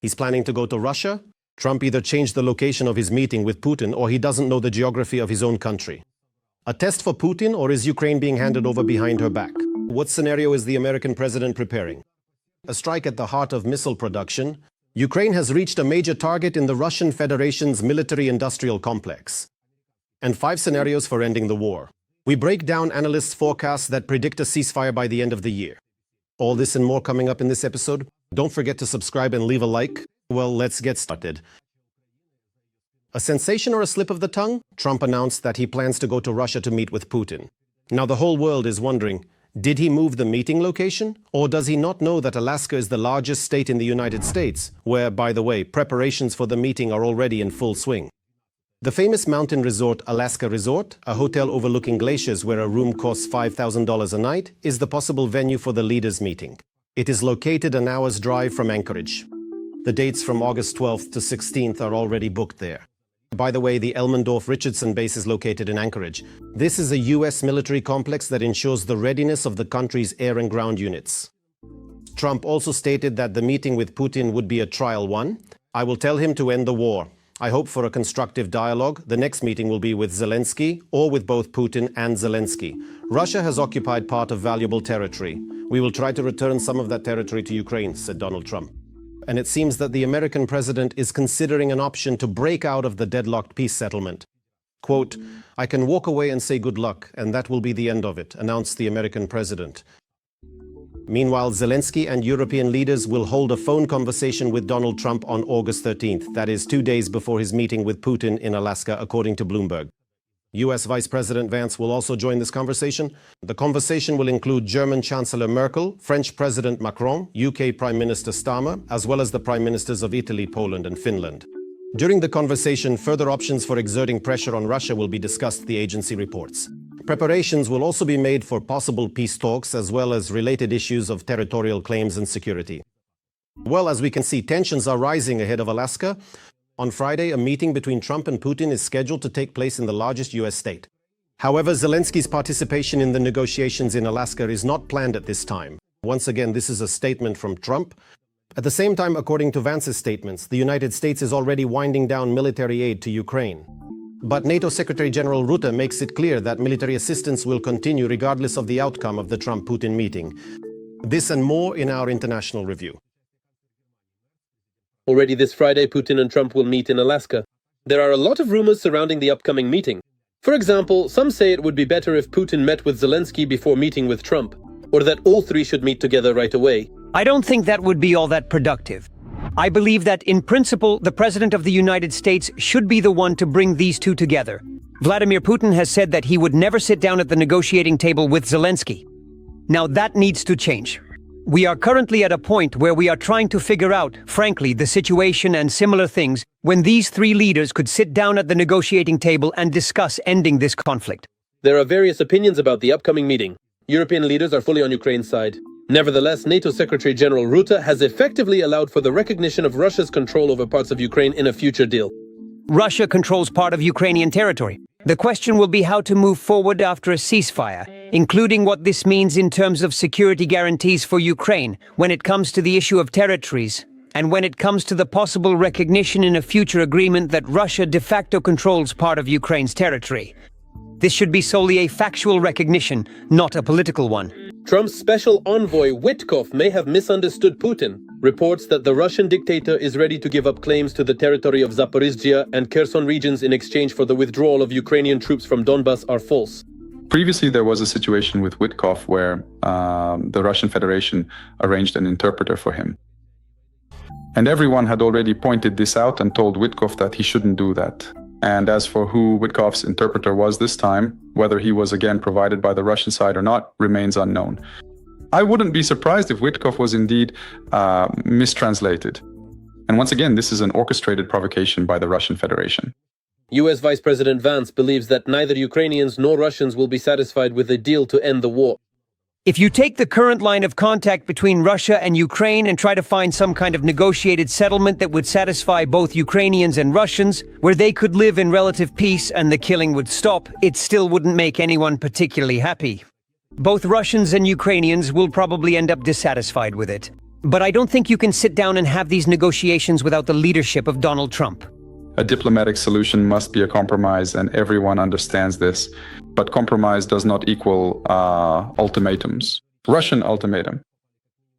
He's planning to go to Russia? Trump either changed the location of his meeting with Putin or he doesn't know the geography of his own country. A test for Putin, or is Ukraine being handed over behind her back? What scenario is the American president preparing? A strike at the heart of missile production. Ukraine has reached a major target in the Russian Federation's military-industrial complex. And 5 scenarios for ending the war. We break down analysts' forecasts that predict a ceasefire by the end of the year. All this and more coming up in this episode. Don't forget to subscribe and leave a like. Well, let's get started. A sensation or a slip of the tongue? Trump announced that he plans to go to Russia to meet with Putin. Now the whole world is wondering, did he move the meeting location? Or does he not know that Alaska is the largest state in the United States, where, by the way, preparations for the meeting are already in full swing? The famous mountain resort Alaska Resort, a hotel overlooking glaciers where a room costs $5,000 a night, is the possible venue for the leaders' meeting. It is located an hour's drive from Anchorage. The dates from August 12th to 16th are already booked there. By the way, the Elmendorf-Richardson base is located in Anchorage. This is a U.S. military complex that ensures the readiness of the country's air and ground units. Trump also stated that the meeting with Putin would be a trial one. I will tell him to end the war. I hope for a constructive dialogue. The next meeting will be with Zelensky or with both Putin and Zelensky. Russia has occupied part of valuable territory. We will try to return some of that territory to Ukraine, said Donald Trump. And it seems that the American president is considering an option to break out of the deadlocked peace settlement. Quote, "I can walk away and say good luck, and that will be the end of it," announced the American president. Meanwhile, Zelensky and European leaders will hold a phone conversation with Donald Trump on August 13th, that is 2 days before his meeting with Putin in Alaska, according to Bloomberg. US Vice President Vance will also join this conversation. The conversation will include German Chancellor Merkel, French President Macron, UK Prime Minister Starmer, as well as the Prime Ministers of Italy, Poland, and Finland. During the conversation, further options for exerting pressure on Russia will be discussed, the agency reports. Preparations will also be made for possible peace talks, as well as related issues of territorial claims and security. Well, as we can see, tensions are rising ahead of Alaska. On Friday, a meeting between Trump and Putin is scheduled to take place in the largest U.S. state. However, Zelensky's participation in the negotiations in Alaska is not planned at this time. Once again, this is a statement from Trump. At the same time, according to Vance's statements, the United States is already winding down military aid to Ukraine. But NATO Secretary General Rutte makes it clear that military assistance will continue regardless of the outcome of the Trump-Putin meeting. This and more in our international review. Already this Friday, Putin and Trump will meet in Alaska. There are a lot of rumors surrounding the upcoming meeting. For example, some say it would be better if Putin met with Zelensky before meeting with Trump, or that all three should meet together right away. I don't think that would be all that productive. I believe that, in principle, the President of the United States should be the one to bring these two together. Vladimir Putin has said that he would never sit down at the negotiating table with Zelensky. Now that needs to change. We are currently at a point where we are trying to figure out, frankly, the situation and similar things when these three leaders could sit down at the negotiating table and discuss ending this conflict. There are various opinions about the upcoming meeting. European leaders are fully on Ukraine's side. Nevertheless, NATO Secretary General Rutte has effectively allowed for the recognition of Russia's control over parts of Ukraine in a future deal. Russia controls part of Ukrainian territory. The question will be how to move forward after a ceasefire, including what this means in terms of security guarantees for Ukraine when it comes to the issue of territories, and when it comes to the possible recognition in a future agreement that Russia de facto controls part of Ukraine's territory. This should be solely a factual recognition, not a political one. Trump's special envoy Witkoff may have misunderstood Putin. Reports that the Russian dictator is ready to give up claims to the territory of Zaporizhzhia and Kherson regions in exchange for the withdrawal of Ukrainian troops from Donbas are false. Previously, there was a situation with Witkoff where the Russian Federation arranged an interpreter for him. And everyone had already pointed this out and told Witkoff that he shouldn't do that. And as for who Witkoff's interpreter was this time, whether he was again provided by the Russian side or not, remains unknown. I wouldn't be surprised if Witkoff was indeed mistranslated. And once again, this is an orchestrated provocation by the Russian Federation. US Vice President Vance believes that neither Ukrainians nor Russians will be satisfied with a deal to end the war. If you take the current line of contact between Russia and Ukraine and try to find some kind of negotiated settlement that would satisfy both Ukrainians and Russians, where they could live in relative peace and the killing would stop, it still wouldn't make anyone particularly happy. Both Russians and Ukrainians will probably end up dissatisfied with it. But I don't think you can sit down and have these negotiations without the leadership of Donald Trump. A diplomatic solution must be a compromise, and everyone understands this. But compromise does not equal ultimatums. Russian ultimatum.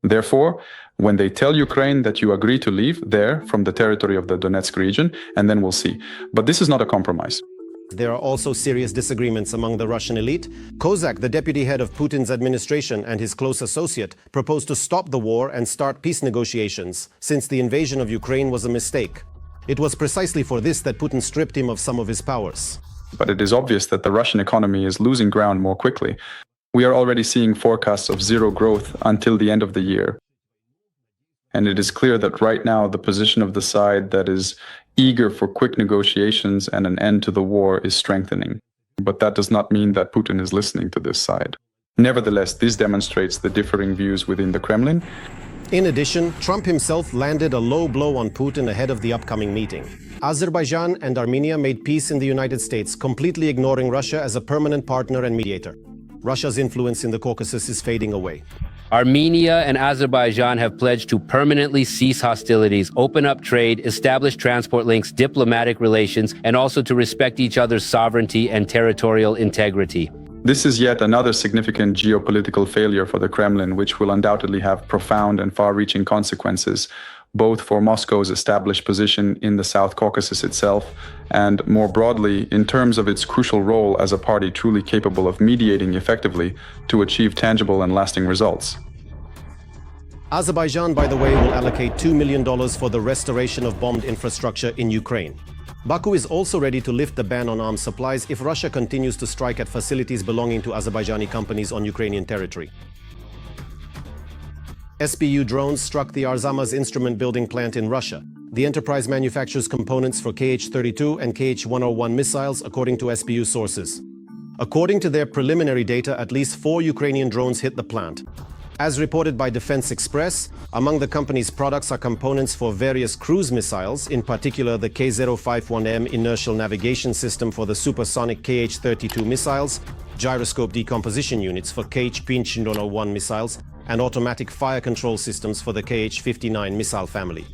Therefore, when they tell Ukraine that you agree to leave there from the territory of the Donetsk region, and then we'll see. But this is not a compromise. There are also serious disagreements among the Russian elite. Kozak, the deputy head of Putin's administration and his close associate, proposed to stop the war and start peace negotiations, since the invasion of Ukraine was a mistake. It was precisely for this that Putin stripped him of some of his powers. But it is obvious that the Russian economy is losing ground more quickly. We are already seeing forecasts of zero growth until the end of the year. And it is clear that right now the position of the side that is eager for quick negotiations and an end to the war is strengthening. But that does not mean that Putin is listening to this side. Nevertheless, this demonstrates the differing views within the Kremlin. In addition, Trump himself landed a low blow on Putin ahead of the upcoming meeting. Azerbaijan and Armenia made peace in the United States, completely ignoring Russia as a permanent partner and mediator. Russia's influence in the Caucasus is fading away. Armenia and Azerbaijan have pledged to permanently cease hostilities, open up trade, establish transport links, diplomatic relations, and also to respect each other's sovereignty and territorial integrity. This is yet another significant geopolitical failure for the Kremlin, which will undoubtedly have profound and far-reaching consequences, both for Moscow's established position in the South Caucasus itself, and more broadly, in terms of its crucial role as a party truly capable of mediating effectively to achieve tangible and lasting results. Azerbaijan, by the way, will allocate $2 million for the restoration of bombed infrastructure in Ukraine. Baku is also ready to lift the ban on arms supplies if Russia continues to strike at facilities belonging to Azerbaijani companies on Ukrainian territory. SBU drones struck the Arzamas instrument building plant in Russia. The enterprise manufactures components for Kh-32 and Kh-101 missiles, according to SBU sources. According to their preliminary data, at least 4 Ukrainian drones hit the plant. As reported by Defense Express, among the company's products are components for various cruise missiles, in particular the K-051M inertial navigation system for the supersonic Kh-32 missiles, gyroscope decomposition units for Kh-101 missiles, and automatic fire control systems for the Kh-59 missile family.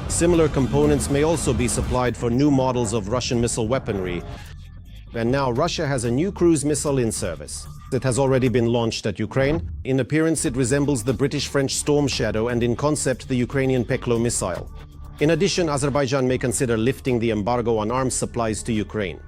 Similar components may also be supplied for new models of Russian missile weaponry. And now Russia has a new cruise missile in service. It has already been launched at Ukraine. In appearance, it resembles the British-French Storm Shadow and in concept the Ukrainian Peklo missile. In addition, Azerbaijan may consider lifting the embargo on arms supplies to Ukraine.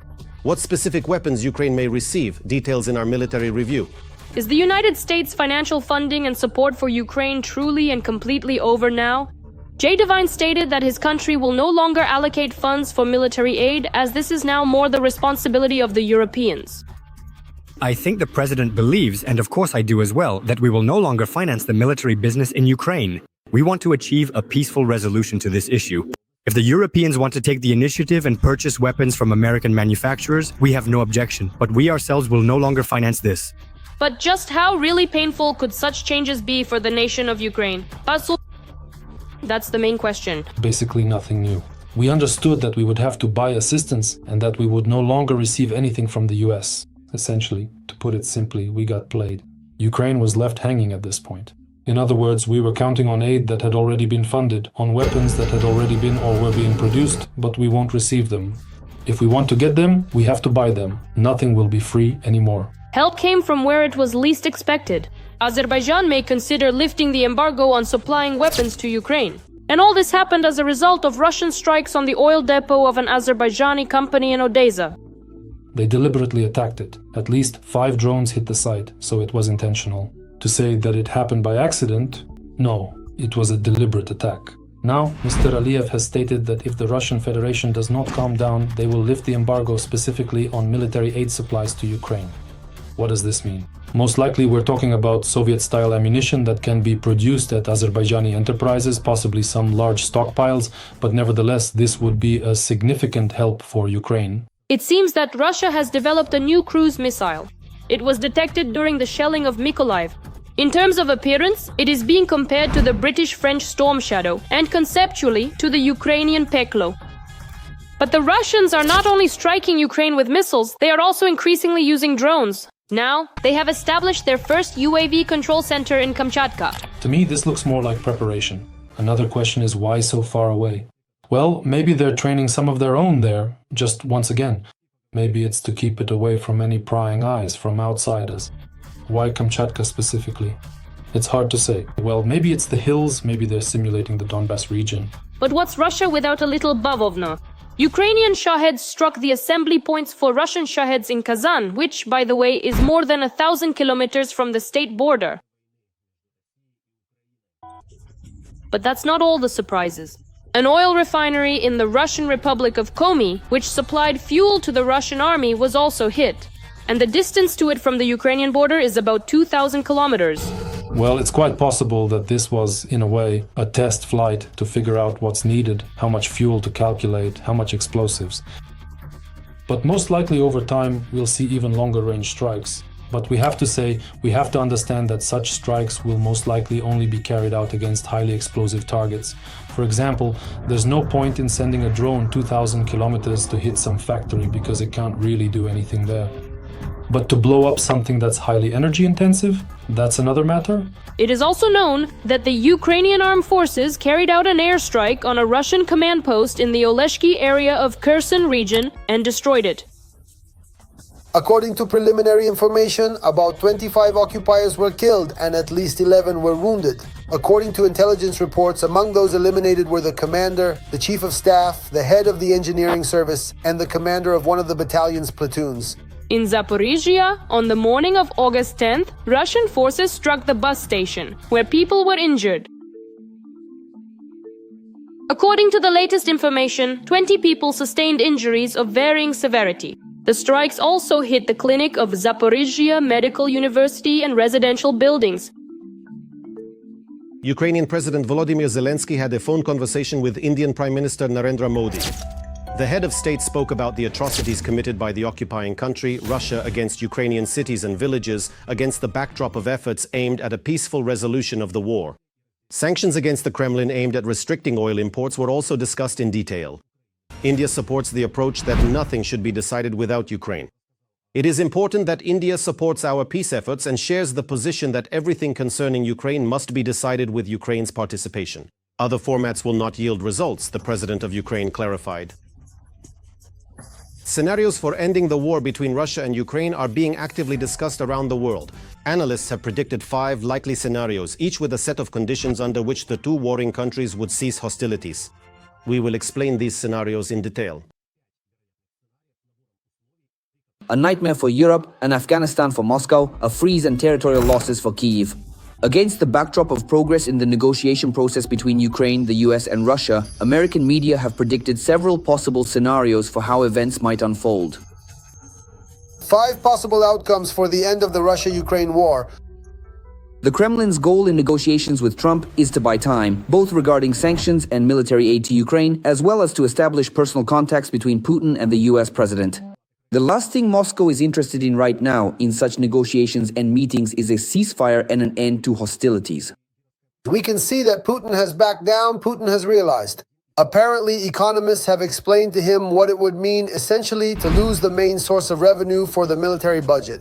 What specific weapons Ukraine may receive, details in our military review. Is the United States' financial funding and support for Ukraine truly and completely over now? Jay Devine stated that his country will no longer allocate funds for military aid, as this is now more the responsibility of the Europeans. I think the president believes, and of course I do as well, that we will no longer finance the military business in Ukraine. We want to achieve a peaceful resolution to this issue. If the Europeans want to take the initiative and purchase weapons from American manufacturers, we have no objection, but we ourselves will no longer finance this. But just how really painful could such changes be for the nation of Ukraine? That's the main question. Basically nothing new. We understood that we would have to buy assistance and that we would no longer receive anything from the US. Essentially, to put it simply, we got played. Ukraine was left hanging at this point. In other words, we were counting on aid that had already been funded, on weapons that had already been or were being produced, but we won't receive them. If we want to get them, we have to buy them. Nothing will be free anymore. Help came from where it was least expected. Azerbaijan may consider lifting the embargo on supplying weapons to Ukraine. And all this happened as a result of Russian strikes on the oil depot of an Azerbaijani company in Odessa. They deliberately attacked it. At least 5 drones hit the site, so it was intentional. To say that it happened by accident? No, it was a deliberate attack. Now, Mr. Aliyev has stated that if the Russian Federation does not calm down, they will lift the embargo specifically on military aid supplies to Ukraine. What does this mean? Most likely we're talking about Soviet-style ammunition that can be produced at Azerbaijani enterprises, possibly some large stockpiles, but nevertheless this would be a significant help for Ukraine. It seems that Russia has developed a new cruise missile. It was detected during the shelling of Mykolaiv. In terms of appearance, it is being compared to the British-French Storm Shadow and conceptually to the Ukrainian Peklo. But the Russians are not only striking Ukraine with missiles, they are also increasingly using drones. Now, they have established their first UAV control center in Kamchatka. To me, this looks more like preparation. Another question is why so far away? Well, maybe they're training some of their own there, just once again. Maybe it's to keep it away from any prying eyes from outsiders. Why Kamchatka specifically? It's hard to say. Well, maybe it's the hills, maybe they're simulating the Donbas region. But what's Russia without a little bavovna? Ukrainian Shaheds struck the assembly points for Russian Shaheds in Kazan, which, by the way, is more than 1,000 kilometers from the state border. But that's not all the surprises. An oil refinery in the Russian Republic of Komi, which supplied fuel to the Russian army, was also hit. And the distance to it from the Ukrainian border is about 2,000 kilometers. Well, it's quite possible that this was, in a way, a test flight to figure out what's needed, how much fuel to calculate, how much explosives. But most likely over time, we'll see even longer range strikes. But we have to understand that such strikes will most likely only be carried out against highly explosive targets. For example, there's no point in sending a drone 2,000 kilometers to hit some factory because it can't really do anything there. But to blow up something that's highly energy intensive, that's another matter. It is also known that the Ukrainian armed forces carried out an airstrike on a Russian command post in the Oleshki area of Kherson region and destroyed it. According to preliminary information, about 25 occupiers were killed and at least 11 were wounded. According to intelligence reports, among those eliminated were the commander, the chief of staff, the head of the engineering service, and the commander of one of the battalion's platoons. In Zaporizhia, on the morning of August 10th, Russian forces struck the bus station, where people were injured. According to the latest information, 20 people sustained injuries of varying severity. The strikes also hit the clinic of Zaporizhia Medical University and residential buildings. Ukrainian President Volodymyr Zelensky had a phone conversation with Indian Prime Minister Narendra Modi. The head of state spoke about the atrocities committed by the occupying country, Russia, against Ukrainian cities and villages against the backdrop of efforts aimed at a peaceful resolution of the war. Sanctions against the Kremlin aimed at restricting oil imports were also discussed in detail. India supports the approach that nothing should be decided without Ukraine. It is important that India supports our peace efforts and shares the position that everything concerning Ukraine must be decided with Ukraine's participation. Other formats will not yield results, the president of Ukraine clarified. Scenarios for ending the war between Russia and Ukraine are being actively discussed around the world. Analysts have predicted 5 likely scenarios, each with a set of conditions under which the two warring countries would cease hostilities. We will explain these scenarios in detail. A nightmare for Europe, and Afghanistan for Moscow, a freeze and territorial losses for Kyiv. Against the backdrop of progress in the negotiation process between Ukraine, the US and Russia, American media have predicted several possible scenarios for how events might unfold. 5 possible outcomes for the end of the Russia-Ukraine war. The Kremlin's goal in negotiations with Trump is to buy time, both regarding sanctions and military aid to Ukraine, as well as to establish personal contacts between Putin and the US president. The last thing Moscow is interested in right now in such negotiations and meetings is a ceasefire and an end to hostilities. We can see that Putin has backed down, Putin has realized. Apparently, economists have explained to him what it would mean essentially to lose the main source of revenue for the military budget.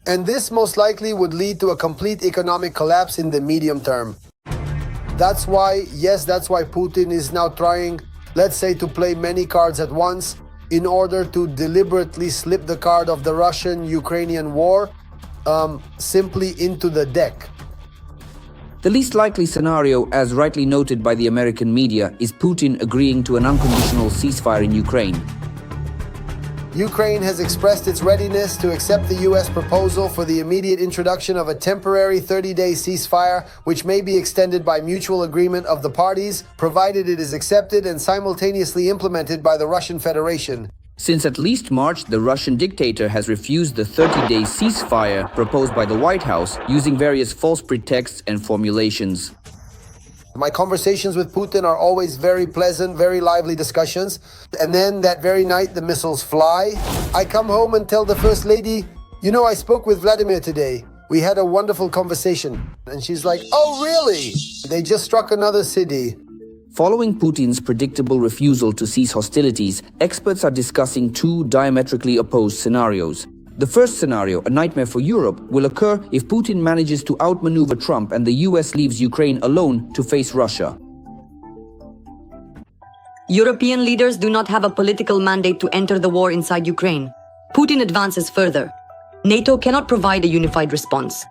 And this most likely would lead to a complete economic collapse in the medium term. That's why Putin is now trying, let's say, to play many cards at once, in order to deliberately slip the card of the Russian-Ukrainian war simply into the deck. The least likely scenario, as rightly noted by the American media, is Putin agreeing to an unconditional ceasefire in Ukraine. Ukraine has expressed its readiness to accept the US proposal for the immediate introduction of a temporary 30-day ceasefire, which may be extended by mutual agreement of the parties, provided it is accepted and simultaneously implemented by the Russian Federation. Since at least March, the Russian dictator has refused the 30-day ceasefire proposed by the White House, using various false pretexts and formulations. My conversations with Putin are always very pleasant, very lively discussions. And then that very night the missiles fly. I come home and tell the First Lady, you know, I spoke with Vladimir today. We had a wonderful conversation. And she's like, oh, really? They just struck another city. Following Putin's predictable refusal to cease hostilities, experts are discussing 2 diametrically opposed scenarios. The first scenario, a nightmare for Europe, will occur if Putin manages to outmaneuver Trump and the US leaves Ukraine alone to face Russia. European leaders do not have a political mandate to enter the war inside Ukraine. Putin advances further. NATO cannot provide a unified response.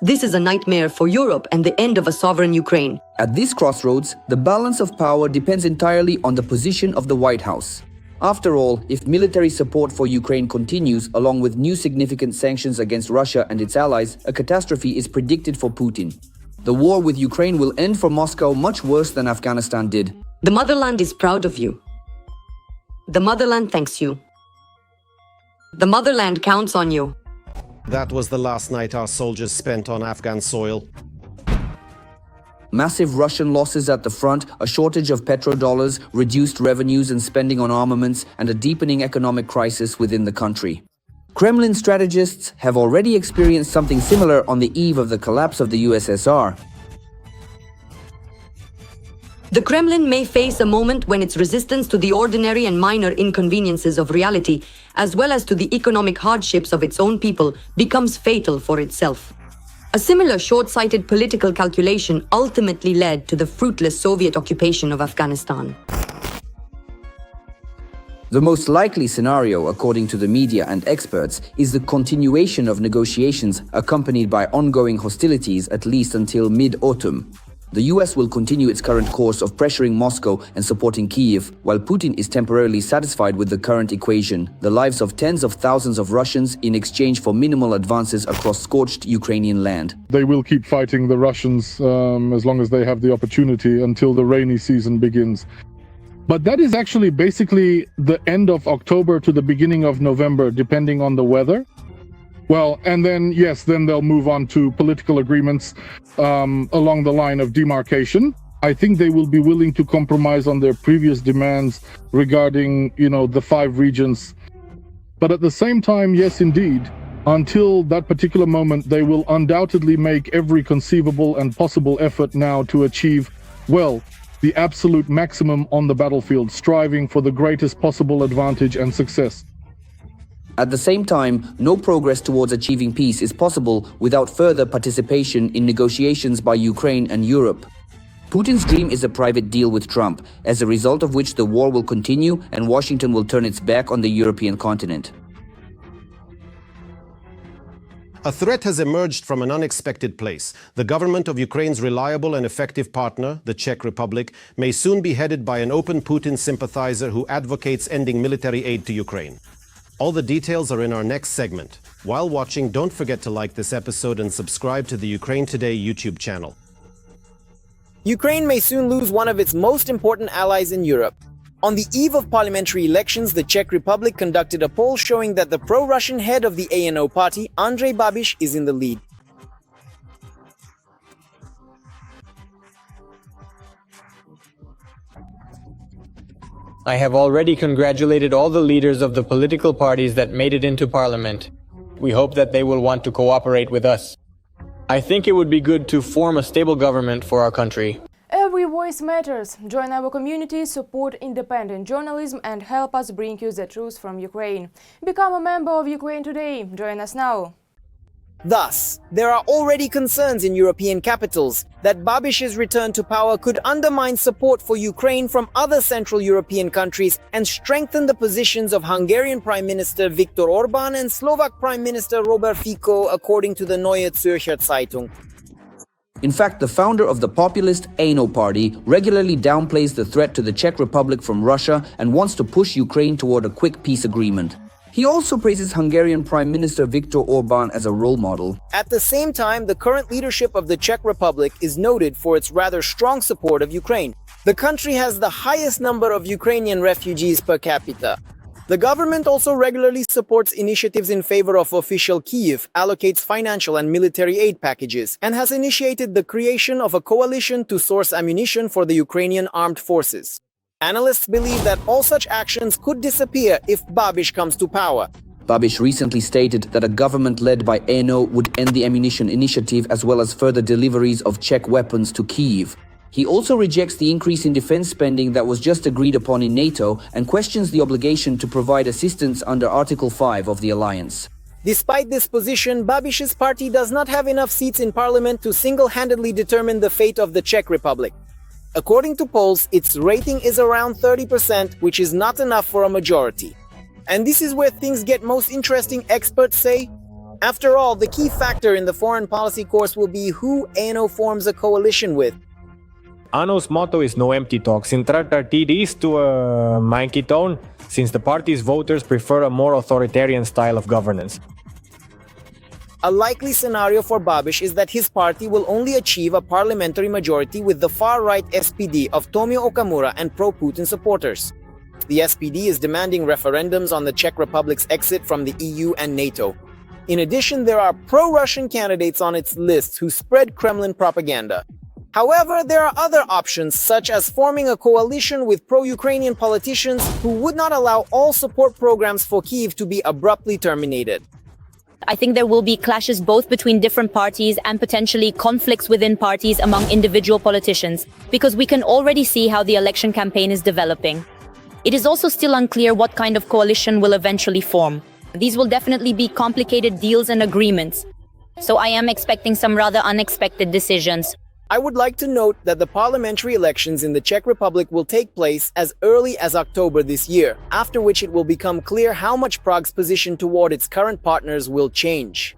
This is a nightmare for Europe and the end of a sovereign Ukraine. At this crossroads, the balance of power depends entirely on the position of the White House. After all, if military support for Ukraine continues, along with new significant sanctions against Russia and its allies, a catastrophe is predicted for Putin. The war with Ukraine will end for Moscow much worse than Afghanistan did. The motherland is proud of you. The motherland thanks you. The motherland counts on you. That was the last night our soldiers spent on Afghan soil. Massive Russian losses at the front, a shortage of petrodollars, reduced revenues and spending on armaments, and a deepening economic crisis within the country. Kremlin strategists have already experienced something similar on the eve of the collapse of the USSR. The Kremlin may face a moment when its resistance to the ordinary and minor inconveniences of reality, as well as to the economic hardships of its own people, becomes fatal for itself. A similar short-sighted political calculation ultimately led to the fruitless Soviet occupation of Afghanistan. The most likely scenario, according to the media and experts, is the continuation of negotiations accompanied by ongoing hostilities at least until mid-autumn. The US will continue its current course of pressuring Moscow and supporting Kyiv, while Putin is temporarily satisfied with the current equation, the lives of tens of thousands of Russians in exchange for minimal advances across scorched Ukrainian land. They will keep fighting the Russians as long as they have the opportunity until the rainy season begins. But that is actually basically the end of October to the beginning of November, depending on the weather. Well, and then, yes, then they'll move on to political agreements along the line of demarcation. I think they will be willing to compromise on their previous demands regarding, the 5 regions. But at the same time, yes, indeed, until that particular moment, they will undoubtedly make every conceivable and possible effort now to achieve, well, the absolute maximum on the battlefield, striving for the greatest possible advantage and success. At the same time, no progress towards achieving peace is possible without further participation in negotiations by Ukraine and Europe. Putin's dream is a private deal with Trump, as a result of which the war will continue and Washington will turn its back on the European continent. A threat has emerged from an unexpected place. The government of Ukraine's reliable and effective partner, the Czech Republic, may soon be headed by an open Putin sympathizer who advocates ending military aid to Ukraine. All the details are in our next segment. While watching, don't forget to like this episode and subscribe to the Ukraine Today YouTube channel. Ukraine may soon lose one of its most important allies in Europe. On the eve of parliamentary elections, the Czech Republic conducted a poll showing that the pro-Russian head of the ANO party, Andrej Babiš, is in the lead. I have already congratulated all the leaders of the political parties that made it into parliament. We hope that they will want to cooperate with us. I think it would be good to form a stable government for our country. Every voice matters. Join our community, support independent journalism and help us bring you the truth from Ukraine. Become a member of Ukraine Today. Join us now. Thus, there are already concerns in European capitals that Babiš's return to power could undermine support for Ukraine from other Central European countries and strengthen the positions of Hungarian Prime Minister Viktor Orbán and Slovak Prime Minister Robert Fico, according to the Neue Zürcher Zeitung. In fact, the founder of the populist ANO party regularly downplays the threat to the Czech Republic from Russia and wants to push Ukraine toward a quick peace agreement. He also praises Hungarian Prime Minister Viktor Orbán as a role model. At the same time, the current leadership of the Czech Republic is noted for its rather strong support of Ukraine. The country has the highest number of Ukrainian refugees per capita. The government also regularly supports initiatives in favor of official Kyiv, allocates financial and military aid packages, and has initiated the creation of a coalition to source ammunition for the Ukrainian armed forces. Analysts believe that all such actions could disappear if Babiš comes to power. Babiš recently stated that a government led by ANO would end the ammunition initiative as well as further deliveries of Czech weapons to Kyiv. He also rejects the increase in defense spending that was just agreed upon in NATO and questions the obligation to provide assistance under Article 5 of the alliance. Despite this position, Babiš's party does not have enough seats in parliament to single-handedly determine the fate of the Czech Republic. According to polls, its rating is around 30%, which is not enough for a majority. And this is where things get most interesting, experts say. After all, the key factor in the foreign policy course will be who ANO forms a coalition with. ANO's motto is no empty talks. Intrartar TDs to a manky tone, since the party's voters prefer a more authoritarian style of governance. A likely scenario for Babiš is that his party will only achieve a parliamentary majority with the far-right SPD of Tomio Okamura and pro-Putin supporters. The SPD is demanding referendums on the Czech Republic's exit from the EU and NATO. In addition, there are pro-Russian candidates on its list who spread Kremlin propaganda. However, there are other options, such as forming a coalition with pro-Ukrainian politicians who would not allow all support programs for Kyiv to be abruptly terminated. I think there will be clashes both between different parties and potentially conflicts within parties among individual politicians, because we can already see how the election campaign is developing. It is also still unclear what kind of coalition will eventually form. These will definitely be complicated deals and agreements. So I am expecting some rather unexpected decisions. I would like to note that the parliamentary elections in the Czech Republic will take place as early as October this year, after which it will become clear how much Prague's position toward its current partners will change.